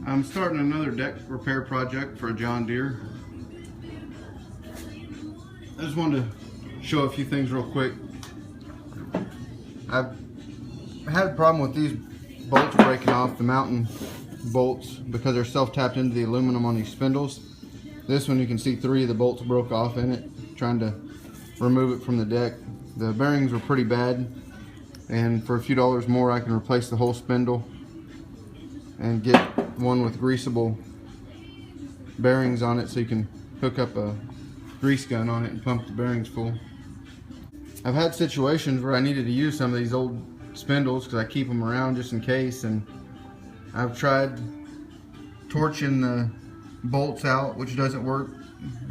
I'm starting another deck repair project for a John Deere. I just wanted to show a few things real quick. I've had a problem with these bolts breaking off, the mounting bolts, because they're self-tapped into the aluminum on these spindles. This one, you can see 3 of the bolts broke off in it, trying to remove it from the deck. The bearings were pretty bad, and for a few dollars more I can replace the whole spindle and get one with greasable bearings on it, so you can hook up a grease gun on it and pump the bearings full. I've had situations where I needed to use some of these old spindles because I keep them around just in case, and I've tried torching the bolts out, which doesn't work.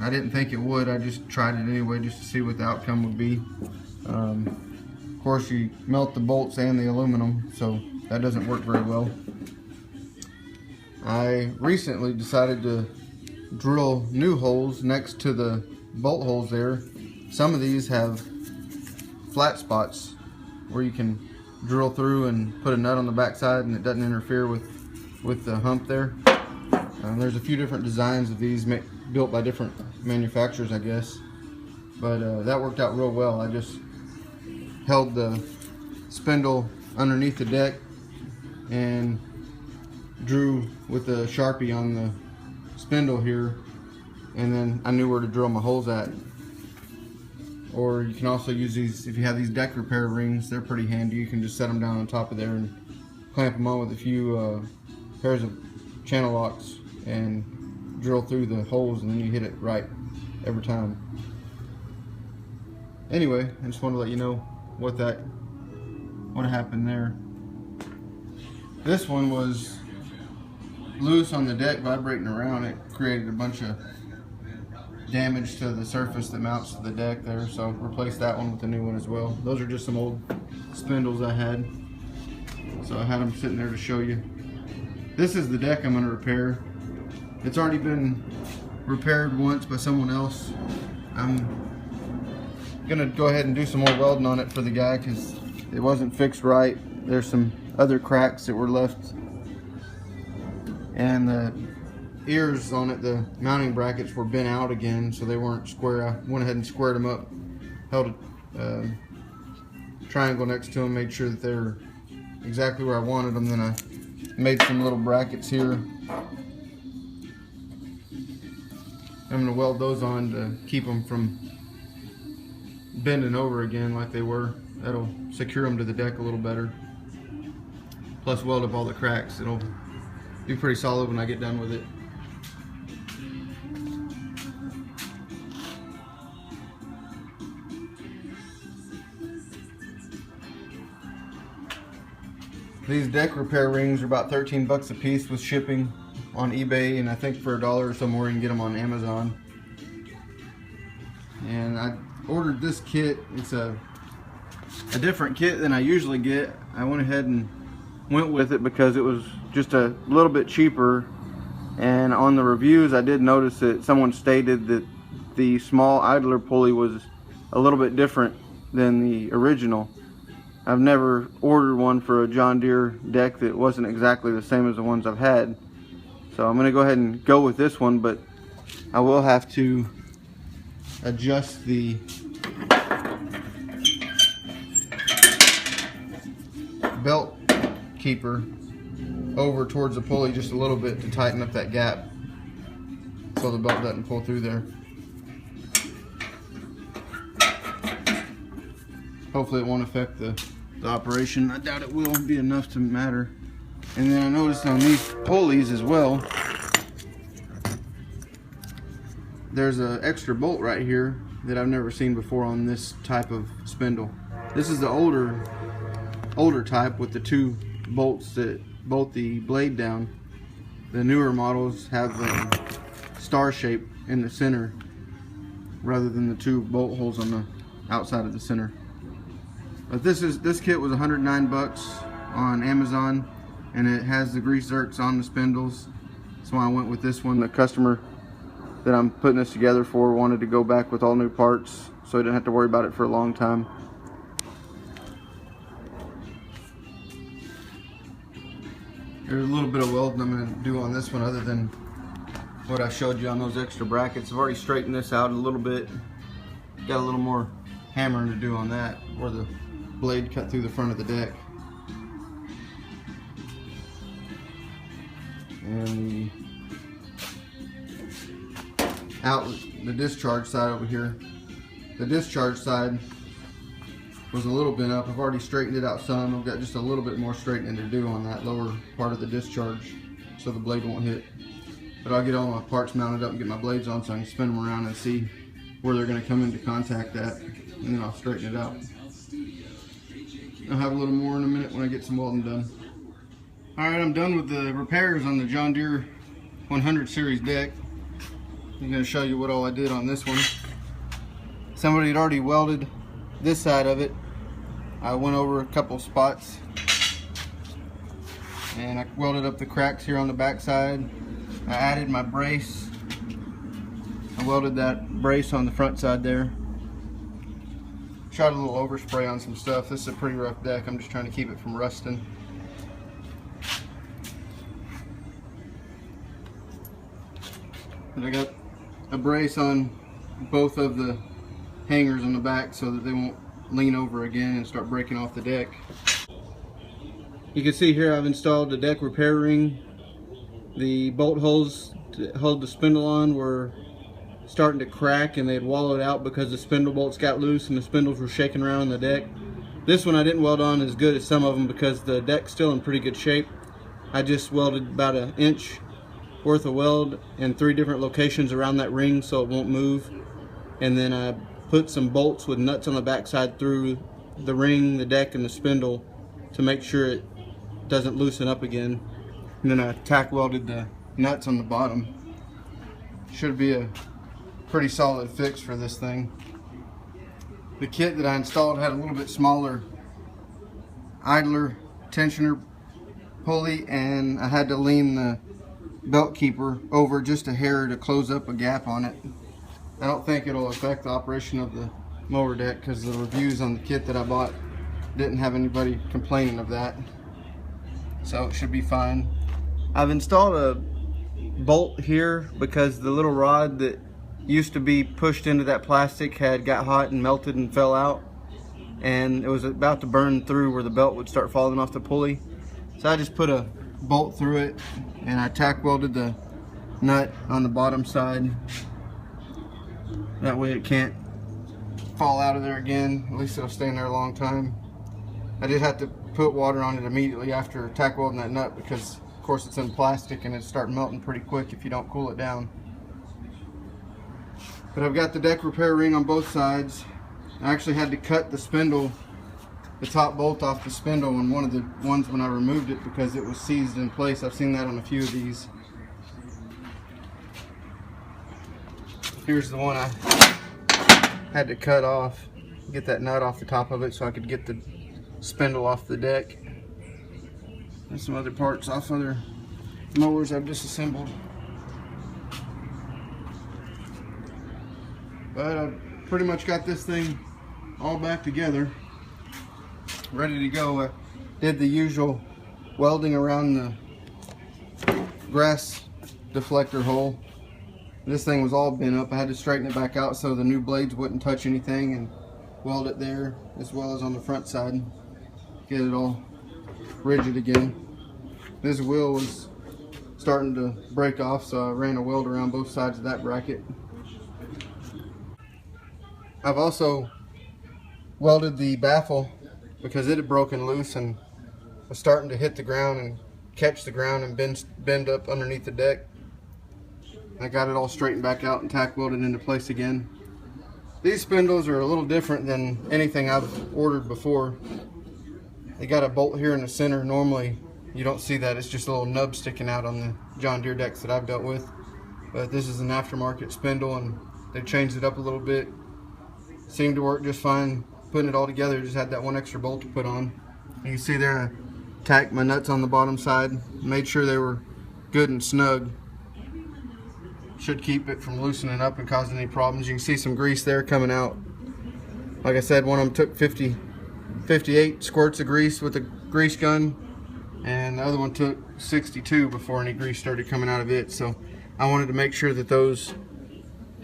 I didn't think it would. I just tried it anyway just to see what the outcome would be. Of course, you melt the bolts and the aluminum, so that doesn't work very well. I recently decided to drill new holes next to the bolt holes there. Some of these have flat spots where you can drill through and put a nut on the back side and it doesn't interfere with the hump there. There's a few different designs of these built by different manufacturers, I guess, but that worked out real well. I just held the spindle underneath the deck and drew with a Sharpie on the spindle here, and then I knew where to drill my holes at. Or you can also use these, if you have these deck repair rings, they're pretty handy. You can just set them down on top of there and clamp them on with a few pairs of channel locks and drill through the holes, and then you hit it right every time. Anyway, I just wanted to let you know what happened there. This one was loose on the deck, vibrating around. It created a bunch of damage to the surface that mounts to the deck there, so replaced that one with a new one as well. Those are just some old spindles I had, so I had them sitting there to show you. This is the deck I'm going to repair. It's already been repaired once by someone else. I'm gonna go ahead and do some more welding on it for the guy because it wasn't fixed right. There's some other cracks that were left, and the ears on it, the mounting brackets, were bent out again, so they weren't square. I went ahead and squared them up, held a triangle next to them, made sure that they're exactly where I wanted them. Then I made some little brackets here. I'm going to weld those on to keep them from bending over again like they were. That'll secure them to the deck a little better. Plus weld up all the cracks. It'll be pretty solid when I get done with it. These deck repair rings are about 13 bucks a piece with shipping on eBay, and I think for $1 or so more you can get them on Amazon. And I ordered this kit. It's a different kit than I usually get. I went ahead and went with it because it was just a little bit cheaper, and on the reviews I did notice that someone stated that the small idler pulley was a little bit different than the original. I've never ordered one for a John Deere deck that wasn't exactly the same as the ones I've had, so I'm going to go ahead and go with this one, but I will have to adjust the belt keeper over towards the pulley just a little bit to tighten up that gap so the belt doesn't pull through there. Hopefully it won't affect the operation. I doubt it will be enough to matter. And then I noticed on these pulleys as well, there's an extra bolt right here that I've never seen before on this type of spindle. This is the older type with the 2 bolts that bolt the blade down. The newer models have a star shape in the center rather than the 2 bolt holes on the outside of the center. But this kit was 109 bucks on Amazon, and it has the grease zerks on the spindles. That's why I went with this one. The customer that I'm putting this together for wanted to go back with all new parts, so I didn't have to worry about it for a long time. There's a little bit of welding I'm going to do on this one other than what I showed you on those extra brackets. I've already straightened this out a little bit. Got a little more hammering to do on that where the blade cut through the front of the deck. And the discharge side over here. The discharge side was a little bent up. I've already straightened it out some. I've got just a little bit more straightening to do on that lower part of the discharge so the blade won't hit. But I'll get all my parts mounted up and get my blades on so I can spin them around and see where they're going to come into contact at, and then I'll straighten it out. I'll have a little more in a minute when I get some welding done. Alright, I'm done with the repairs on the John Deere 100 series deck. I'm going to show you what all I did on this one. Somebody had already welded this side of it. I went over a couple spots and I welded up the cracks here on the back side. I added my brace. I welded that brace on the front side there. Shot a little overspray on some stuff. This is a pretty rough deck. I'm just trying to keep it from rusting. And I got a brace on both of the hangers on the back so that they won't lean over again and start breaking off the deck. You can see here I've installed the deck repair ring. The bolt holes to hold the spindle on were starting to crack and they had wallowed out because the spindle bolts got loose and the spindles were shaking around on the deck. This one I didn't weld on as good as some of them because the deck's still in pretty good shape. I just welded about an inch worth of weld in 3 different locations around that ring so it won't move, and then I put some bolts with nuts on the backside through the ring, the deck, and the spindle to make sure it doesn't loosen up again. And then I tack welded the nuts on the bottom. Should be a pretty solid fix for this thing. The kit that I installed had a little bit smaller idler tensioner pulley, and I had to lean the belt keeper over just a hair to close up a gap on it. I don't think it'll affect the operation of the mower deck because the reviews on the kit that I bought didn't have anybody complaining of that, so it should be fine. I've installed a bolt here because the little rod that used to be pushed into that plastic had got hot and melted and fell out, and it was about to burn through where the belt would start falling off the pulley. So I just put a bolt through it and I tack welded the nut on the bottom side. That way it can't fall out of there again. At least it'll stay in there a long time. I did have to put water on it immediately after tack welding that nut because of course it's in plastic and it'll start melting pretty quick if you don't cool it down. But I've got the deck repair ring on both sides. I actually had to cut the spindle, the top bolt off the spindle on one of the ones when I removed it because it was seized in place. I've seen that on a few of these. Here's the one I had to cut off, get that nut off the top of it so I could get the spindle off the deck. And some other parts off other mowers I've disassembled. But I've pretty much got this thing all back together, ready to go. I did the usual welding around the grass deflector hole. This thing was all bent up. I had to straighten it back out so the new blades wouldn't touch anything, and weld it there as well as on the front side. Get it all rigid again. This wheel was starting to break off, so I ran a weld around both sides of that bracket. I've also welded the baffle because it had broken loose and was starting to hit the ground and catch the ground and bend up underneath the deck. I got it all straightened back out and tack welded into place again. These spindles are a little different than anything I've ordered before. They got a bolt here in the center. Normally you don't see that. It's just a little nub sticking out on the John Deere decks that I've dealt with. But this is an aftermarket spindle and they changed it up a little bit. Seemed to work just fine putting it all together. Just had that one extra bolt to put on. You can see there I tacked my nuts on the bottom side, made sure they were good and snug. Should keep it from loosening up and causing any problems. You can see some grease there coming out. Like I said, one of them took 58 squirts of grease with a grease gun. and the other one took 62 before any grease started coming out of it. So I wanted to make sure that those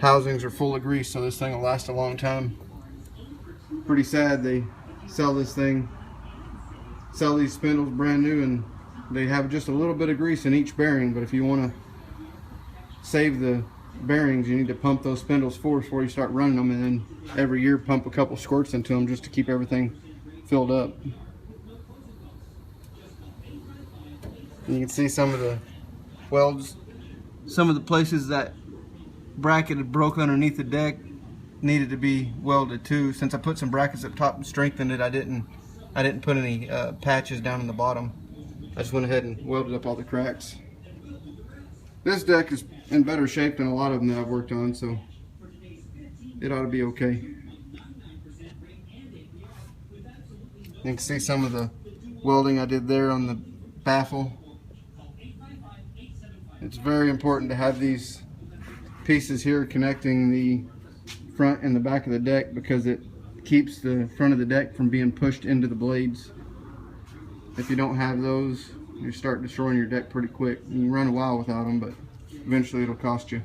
housings are full of grease so this thing will last a long time. Pretty sad they sell these spindles brand new and they have just a little bit of grease in each bearing, but if you want to save the bearings, you need to pump those spindles full before you start running them, and then every year pump a couple squirts into them just to keep everything filled up. And you can see some of the welds, some of the places that bracket had broke underneath the deck needed to be welded too. Since I put some brackets up top and strengthened it, I didn't put any patches down in the bottom. I just went ahead and welded up all the cracks. This deck is in better shape than a lot of them that I've worked on, so it ought to be okay. You can see some of the welding I did there on the baffle. It's very important to have these pieces here connecting the front and the back of the deck because it keeps the front of the deck from being pushed into the blades. If you don't have those, you start destroying your deck pretty quick. You can run a while without them, but eventually it'll cost you.